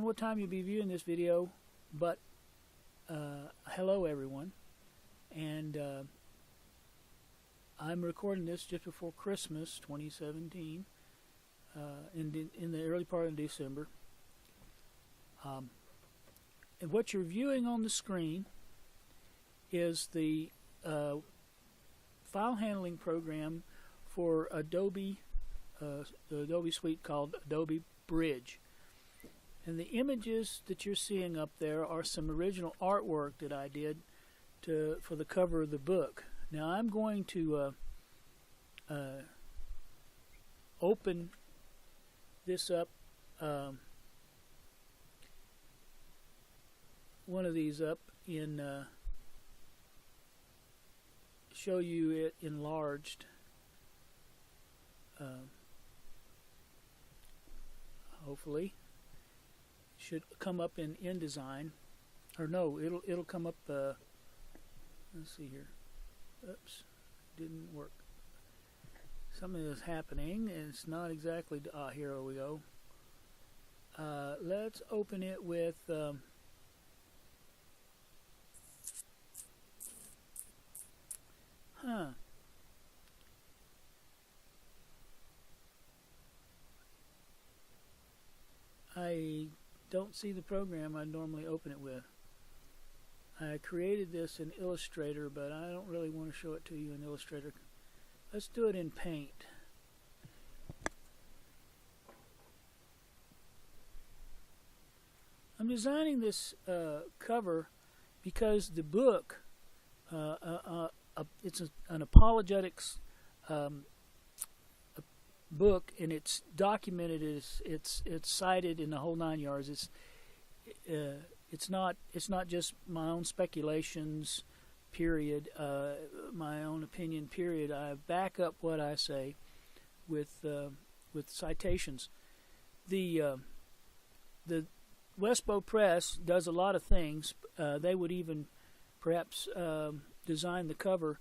what time you'll be viewing this video, but hello everyone. And I'm recording this just before Christmas 2017, in the early part of December. And what you're viewing on the screen is the file handling program for Adobe, the Adobe suite called Adobe Bridge. And the images that you're seeing up there are some original artwork that I did for the cover of the book. Now I'm going to open this up, one of these up in show you it enlarged. Hopefully should come up in InDesign, or no, it'll come up. Let's see here. Oops, didn't work. Something is happening, and it's not exactly. Here we go. Let's open it with. I don't see the program I normally open it with. I created this in Illustrator, but I don't really want to show it to you in Illustrator. Let's do it in Paint. I'm designing this cover because the book, it's an apologetics book, and it's documented. It's cited in the whole 9 yards. It's not just my own speculations, period, my own opinion, period. I back up what I say with citations. The Westbow Press does a lot of things. They would even perhaps design the cover,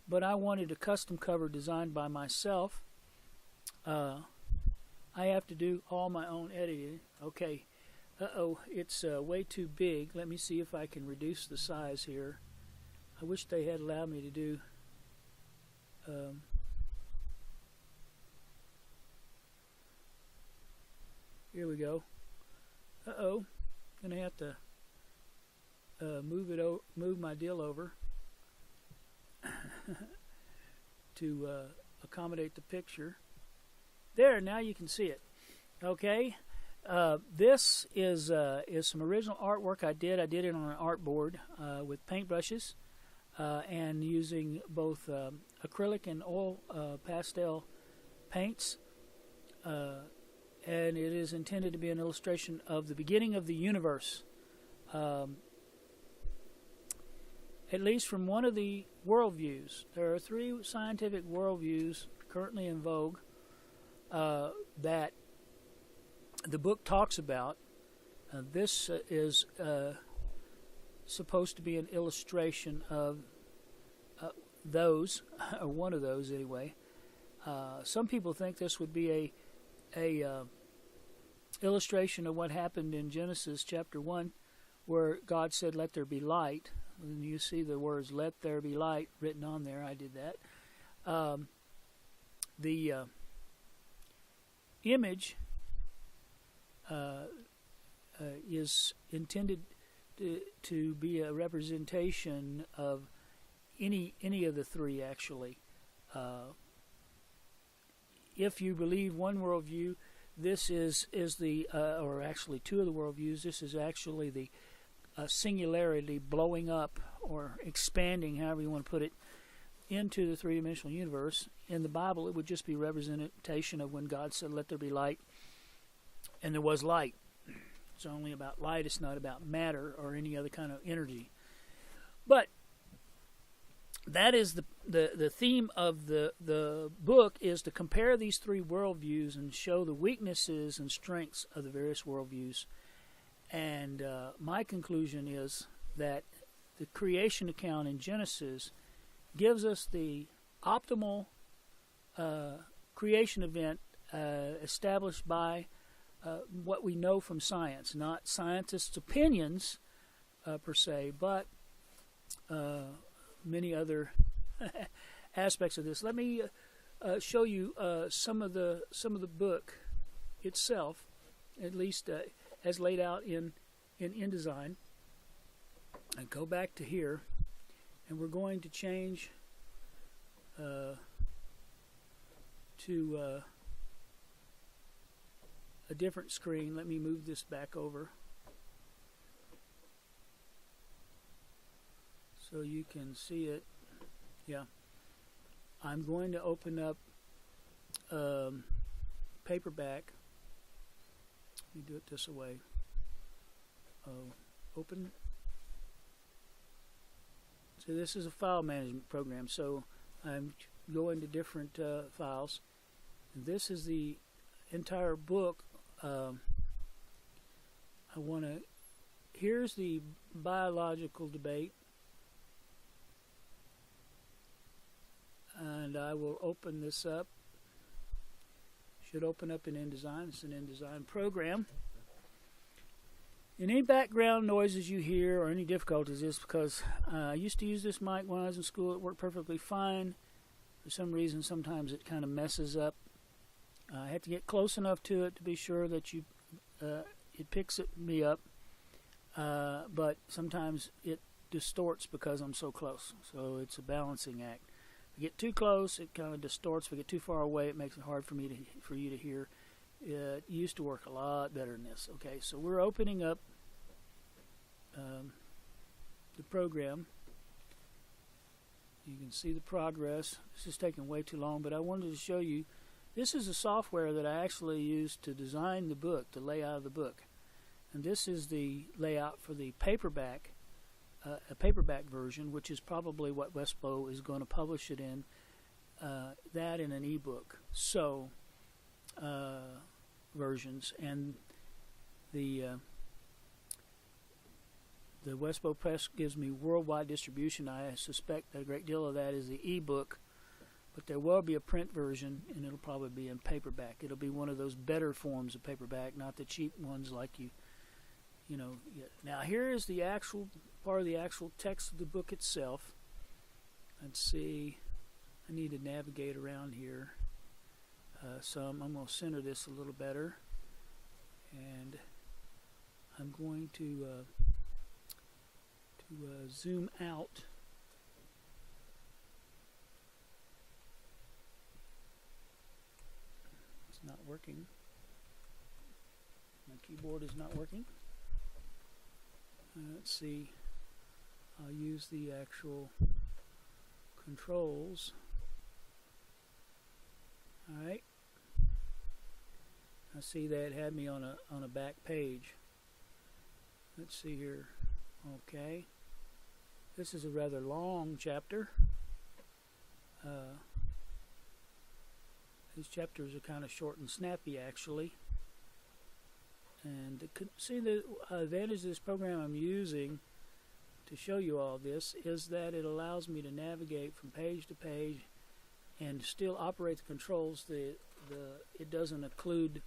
but I wanted a custom cover designed by myself. I have to do all my own editing. Okay. It's way too big. Let me see if I can reduce the size here. I wish they had allowed me to do here we go. Gonna have to move my deal over to accommodate the picture. There, now you can see it. Okay. This is some original artwork I did. I did it on an artboard with paintbrushes and using both acrylic and oil pastel paints. And it is intended to be an illustration of the beginning of the universe. At least from one of the worldviews. There are 3 scientific worldviews currently in vogue that the book talks about. This is supposed to be an illustration of those, or one of those anyway. Some people think this would be a illustration of what happened in Genesis chapter 1, where God said, "Let there be light." And you see the words "Let there be light" written on there. I did that. The image is intended to be a representation of any of the 3, actually. If you believe one worldview, this is the or actually 2 of the worldviews. This is actually the singularity blowing up or expanding, however you want to put it, into the 3-dimensional universe. In the Bible, it would just be representation of when God said, "Let there be light," and there was light. It's only about light. It's not about matter or any other kind of energy. But that is the theme of the book, is to compare these 3 worldviews and show the weaknesses and strengths of the various worldviews. And my conclusion is that the creation account in Genesis gives us the optimal creation event established by what we know from science, not scientists' opinions per se, but many other aspects of this. Let me show you some of the book itself, at least as laid out in InDesign. And go back to here, and we're going to change to a different screen. Let me move this back over so you can see it. Yeah. I'm going to open up paperback. Let me do it this way. Open. So this is a file management program. So I'm going to different files. And this is the entire book. Here's the biological debate. And I will open this up. Should open up in InDesign. It's an InDesign program. And any background noises you hear or any difficulties is because I used to use this mic when I was in school. It worked perfectly fine. For some reason, sometimes it kind of messes up. I have to get close enough to it to be sure that it picks me up. But sometimes it distorts because I'm so close. So it's a balancing act. If I get too close, it kind of distorts. If I get too far away, it makes it hard for you to hear. It used to work a lot better than this. Okay, so we're opening up the program. You can see the progress. This is taking way too long, but I wanted to show you. This is the software that I actually used to design the book, the layout of the book. And this is the layout for the paperback, a paperback version, which is probably what Westbow is going to publish it in, that in an ebook. So, versions, and the Westbow Press gives me worldwide distribution. I suspect that a great deal of that is the ebook, but there will be a print version, and it'll probably be in paperback. It'll be one of those better forms of paperback, not the cheap ones like you get. Now here is the actual part of the actual text of the book itself. Let's see. I need to navigate around here. So I'm going to center this a little better, and I'm going to zoom out. It's not working. My keyboard is not working. Let's see. I'll use the actual controls. All right. I see that it had me on a back page. Let's see here. Okay. This is a rather long chapter. These chapters are kind of short and snappy, actually. And see, the advantage of this program I'm using to show you all this is that it allows me to navigate from page to page and still operate the controls. It doesn't occlude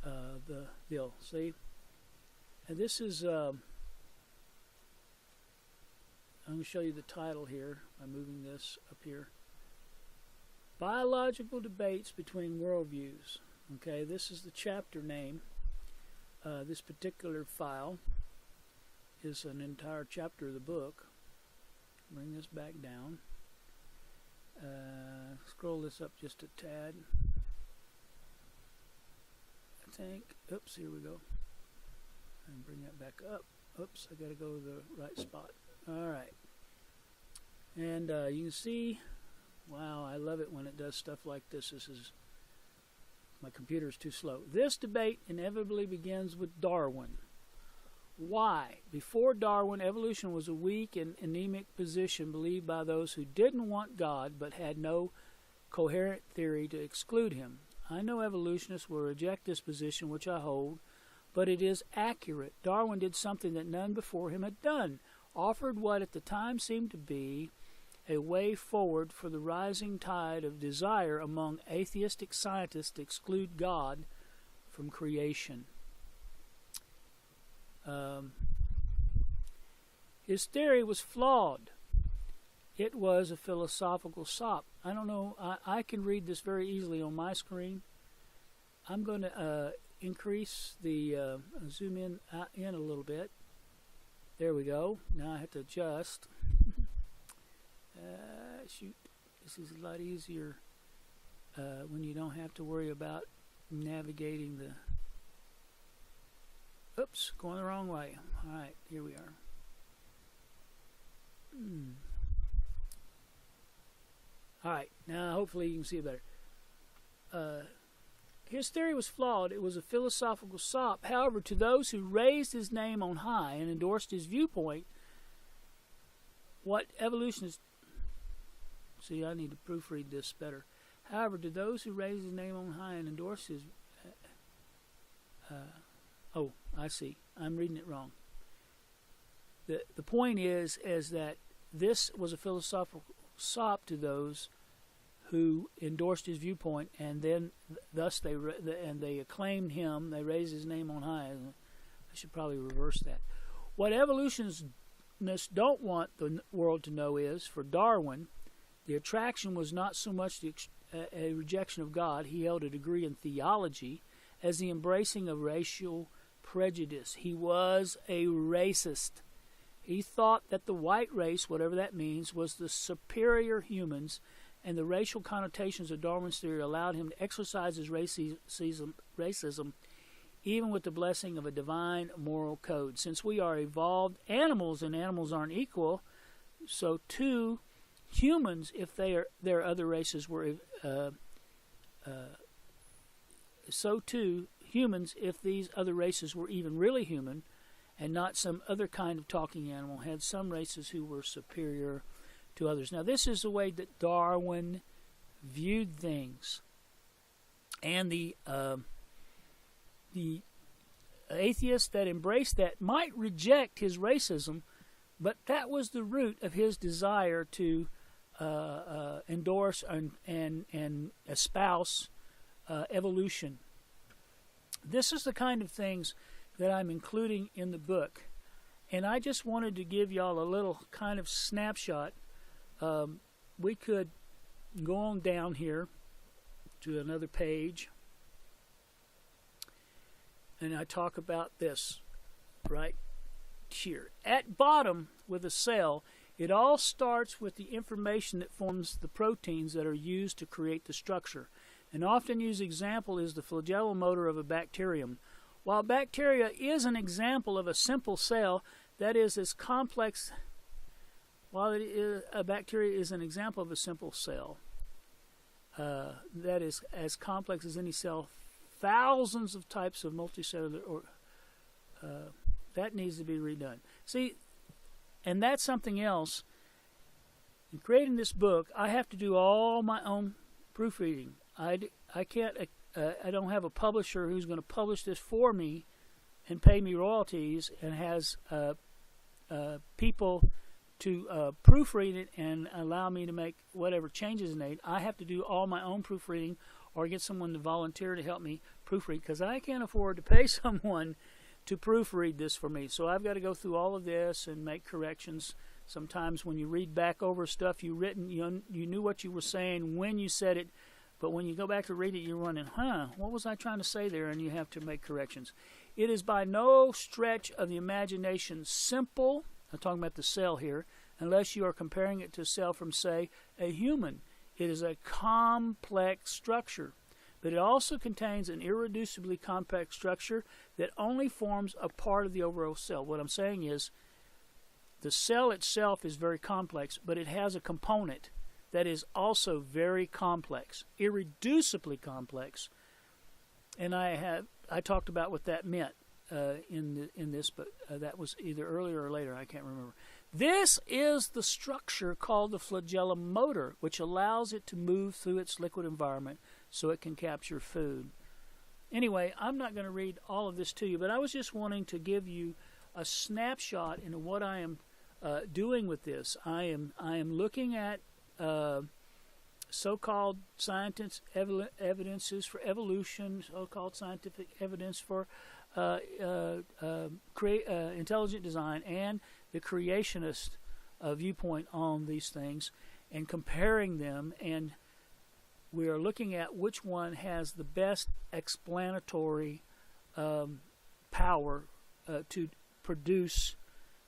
the bill. See, and this is I'm going to show you the title here by moving this up here. Biological Debates Between Worldviews. Okay, this is the chapter name. This particular file is an entire chapter of the book. Bring this back down. Scroll this up just a tad. I think. Oops, here we go. And bring that back up. Oops, I got to go to the right spot. All right. And you can see, wow, I love it when it does stuff like this. My computer is too slow. This debate inevitably begins with Darwin. Why? Before Darwin, evolution was a weak and anemic position believed by those who didn't want God but had no coherent theory to exclude him. I know evolutionists will reject this position, which I hold, but it is accurate. Darwin did something that none before him had done, offered what at the time seemed to be a way forward for the rising tide of desire among atheistic scientists to exclude God from creation. His theory was flawed. It was a philosophical sop. I don't know. I can read this very easily on my screen. I'm going to increase the zoom in a little bit. There we go. Now I have to adjust. Shoot. This is a lot easier when you don't have to worry about navigating the... Oops, going the wrong way. All right, here we are. All right, now hopefully you can see it better. His theory was flawed. It was a philosophical sop. However, to those who raised his name on high and endorsed his viewpoint, what evolutionists... See, I need to proofread this better. However, to those who raised his name on high and endorsed his... oh, I see. I'm reading it wrong. The point is that this was a philosophical sop to those who endorsed his viewpoint, and then thus they acclaimed him. They raised his name on high. I should probably reverse that. What evolutionists don't want the world to know is, for Darwin, the attraction was not so much a rejection of God. He held a degree in theology, as the embracing of racial prejudice. He was a racist. He thought that the white race, whatever that means, was the superior humans, and the racial connotations of Darwin's theory allowed him to exercise his racism even with the blessing of a divine moral code. Since we are evolved animals and animals aren't equal, so too humans, if their other races were, so too humans, if these other races were even really human and not some other kind of talking animal, had some races who were superior to others. Now, this is the way that Darwin viewed things, and the atheists that embraced that might reject his racism, but that was the root of his desire to endorse and espouse evolution. This is the kind of things that I'm including in the book, and I just wanted to give y'all a little kind of snapshot. We could go on down here to another page, and I talk about this right here. At bottom with a cell, it all starts with the information that forms the proteins that are used to create the structure. An often used example is the flagellum motor of a bacterium. While bacteria is an example of a simple cell that is as complex, a bacteria is an example of a simple cell that is as complex as any cell, thousands of types of multicellular, that needs to be redone. See, and that's something else. In creating this book, I have to do all my own proofreading. I can't. I don't have a publisher who's going to publish this for me and pay me royalties and has people to proofread it and allow me to make whatever changes made. I have to do all my own proofreading or get someone to volunteer to help me proofread, because I can't afford to pay someone to proofread this for me. So I've got to go through all of this and make corrections. Sometimes when you read back over stuff you've written, you knew what you were saying when you said it, but when you go back to read it, you're running, what was I trying to say there? And you have to make corrections. It is by no stretch of the imagination simple, I'm talking about the cell here, unless you are comparing it to a cell from, say, a human. It is a complex structure, but it also contains an irreducibly complex structure that only forms a part of the overall cell. What I'm saying is the cell itself is very complex, but it has a component that is also very complex, irreducibly complex. And I talked about what that meant in this, but that was either earlier or later, I can't remember. This is the structure called the flagellum motor, which allows it to move through its liquid environment so it can capture food. Anyway, I'm not going to read all of this to you, but I was just wanting to give you a snapshot into what I am doing with this. I am looking at so-called scientific evidences for evolution, so-called scientific evidence for intelligent design, and the creationist viewpoint on these things, and comparing them, and we are looking at which one has the best explanatory power to produce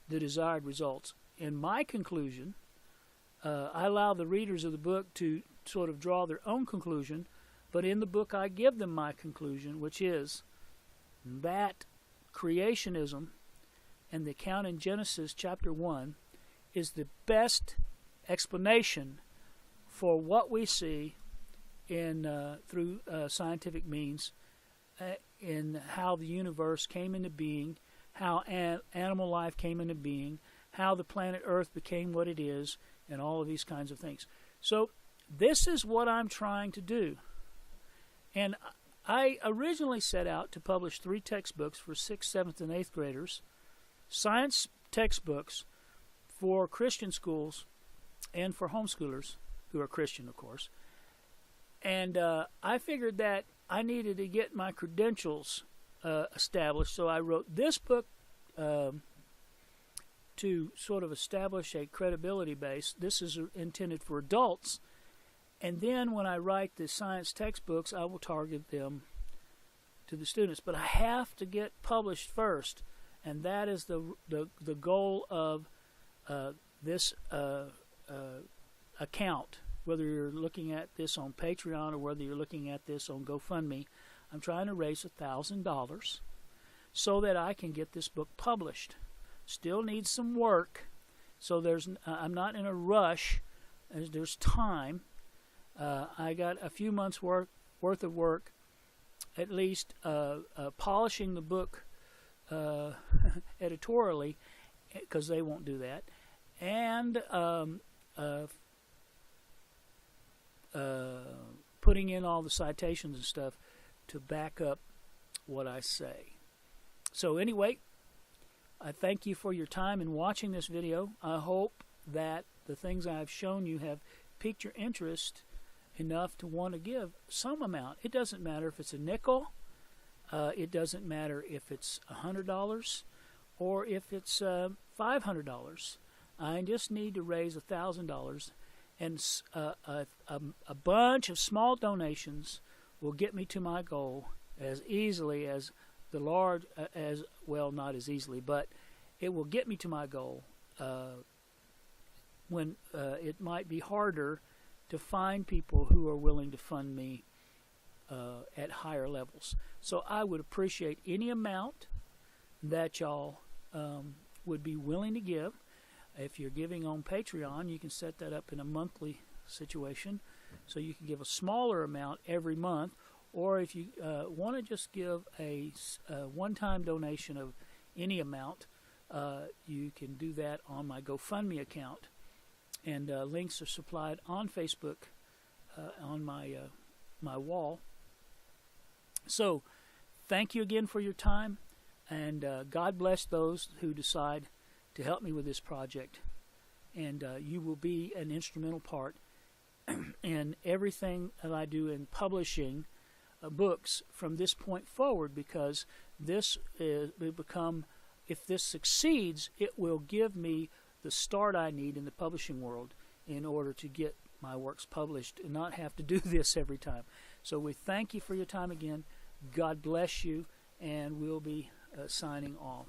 the desired results. In my conclusion, I allow the readers of the book to sort of draw their own conclusion, but in the book I give them my conclusion, which is that creationism and the account in Genesis chapter 1 is the best explanation for what we see in through scientific means in how the universe came into being, how animal life came into being, how the planet Earth became what it is, and all of these kinds of things. So this is what I'm trying to do. And I originally set out to publish 3 textbooks for 6th, 7th, and 8th graders, science textbooks for Christian schools and for homeschoolers who are Christian, of course. And I figured that I needed to get my credentials established, so I wrote this book to sort of establish a credibility base. This is intended for adults. And then when I write the science textbooks, I will target them to the students. But I have to get published first, and that is the goal of this account. Whether you're looking at this on Patreon or whether you're looking at this on GoFundMe, I'm trying to raise $1,000 so that I can get this book published. Still needs some work, so I'm not in a rush. There's time. I got a few months' worth of work, at least polishing the book editorially, because they won't do that, and putting in all the citations and stuff to back up what I say. So anyway, I thank you for your time in watching this video. I hope that the things I've shown you have piqued your interest enough to want to give some amount. It doesn't matter if it's a nickel. It doesn't matter if it's $100 or if it's $500. I just need to raise $1,000, and a bunch of small donations will get me to my goal as easily as the large, not as easily, but it will get me to my goal when it might be harder to find people who are willing to fund me at higher levels. So I would appreciate any amount that y'all would be willing to give. If you're giving on Patreon, you can set that up in a monthly situation, so you can give a smaller amount every month. Or if you want to just give a one-time donation of any amount, you can do that on my GoFundMe account. And links are supplied on Facebook on my wall. So thank you again for your time, and God bless those who decide to help me with this project. And you will be an instrumental part in everything that I do in publishing books from this point forward, because this will become, if this succeeds, it will give me the start I need in the publishing world in order to get my works published and not have to do this every time. So we thank you for your time again. God bless you, and we'll be signing off.